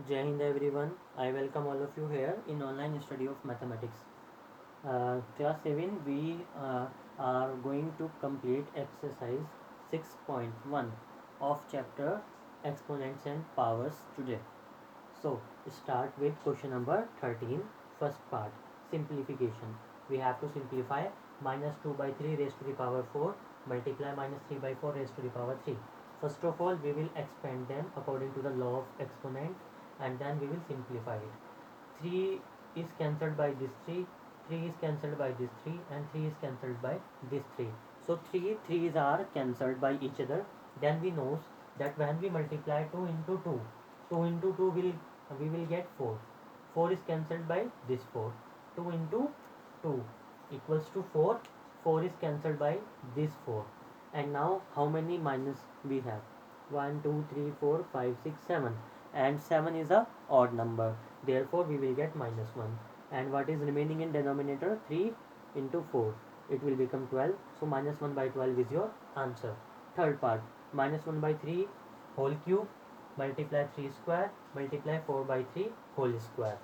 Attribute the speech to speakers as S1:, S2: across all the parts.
S1: Jai Hind everyone. I welcome all of you here in online study of mathematics. Class 7 we are going to complete exercise 6.1 of chapter exponents and powers today. So start with question number 13, first part, simplification. We have to simplify minus 2 by 3 raised to the power 4 multiply minus 3 by 4 raised to the power 3. First of all, we will expand them according to the law of exponent and then we will simplify it. 3 is cancelled by this 3, 3 is cancelled by this 3 and 3 is cancelled by this 3. So 3's are cancelled by each other. Then we know that when we multiply 2 into 2, 2 into 2 will we will get 4. 4 is cancelled by this 4. 2 into 2 equals to 4. 4 is cancelled by this 4. And now how many minus we have? 1, 2, 3, 4, 5, 6, 7. And 7 is a odd number. Therefore, we will get minus 1. And what is remaining in denominator? 3 into 4. It will become 12. So, minus 1 by 12 is your answer. Third part. Minus 1 by 3 whole cube multiply 3 square multiply 4 by 3 whole square.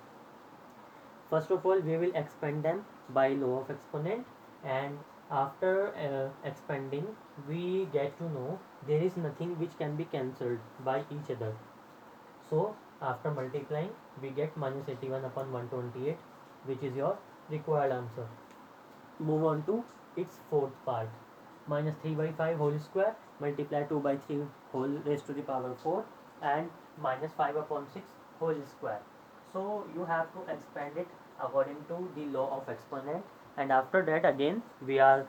S1: First of all, we will expand them by law of exponent, and after expanding we get to know there is nothing which can be cancelled by each other. So after multiplying we get minus 81 upon 128, which is your required answer. Move on to its fourth part. Minus 3 by 5 whole square multiply 2 by 3 whole raised to the power 4 and minus 5 upon 6 whole square. So you have to expand it according to the law of exponent, and after that again we are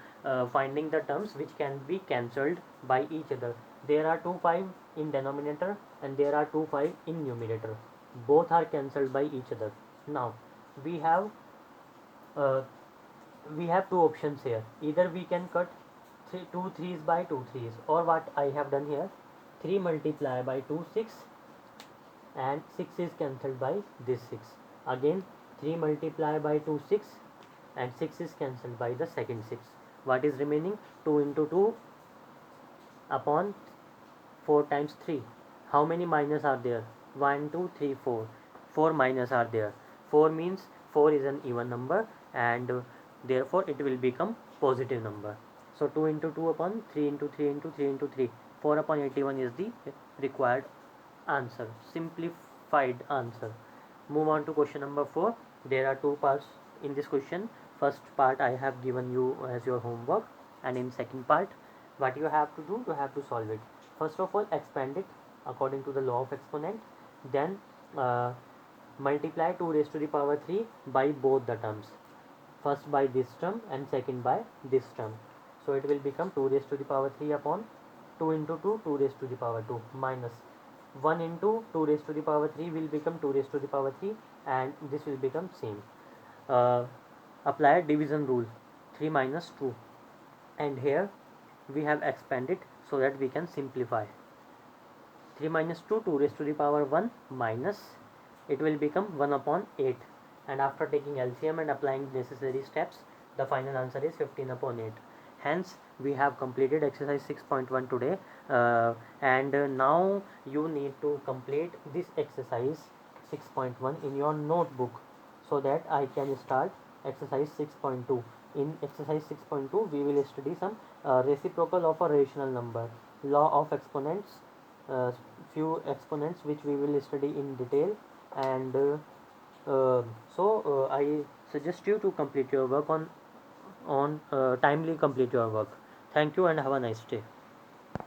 S1: finding the terms which can be cancelled by each other. There are 2 5 in denominator and there are 2 5 in numerator. Both are cancelled by each other. Now we have uh, two options here. Either we can cut 2 threes by 2 threes, or what I have done here, 3 multiply by 2 6 and 6 is cancelled by this 6. Again 3 multiply by 2 6 and 6 is cancelled by the second 6. What is remaining? 2 into 2 upon 4 times 3. How many minus are there? 1 2 3 4. 4 minus are there. 4 means 4 is an even number, and therefore it will become positive number. So 2 into 2 upon 3 into 3 into 3 into 3. 4 upon 81 is the required answer, simplified answer. Move on to question number 4. There are two parts in this question. First part I have given you as your homework, and in second part what you have to do, you have to solve it. First of all, expand it according to the law of exponent, then multiply 2 raised to the power 3 by both the terms, first by this term and second by this term. So it will become 2 raised to the power 3 upon 2 into 2, 2 raised to the power 2 minus 1 into 2 raised to the power 3 will become 2 raised to the power 3, and this will become same. uh, Apply division rule, 3 minus 2, and here we have expanded so that we can simplify. 3 minus 2, 2 raised to the power 1 minus, it will become 1 upon 8, and after taking LCM and applying necessary steps, the final answer is 15 upon 8. Hence we have completed exercise 6.1 today, and now you need to complete this exercise 6.1 in your notebook so that I can start exercise 6.2. In exercise 6.2 we will study some reciprocal of a rational number, law of exponents, uh, few exponents which we will study in detail, and I suggest you to complete your work on timely complete your work. Thank you and have a nice day.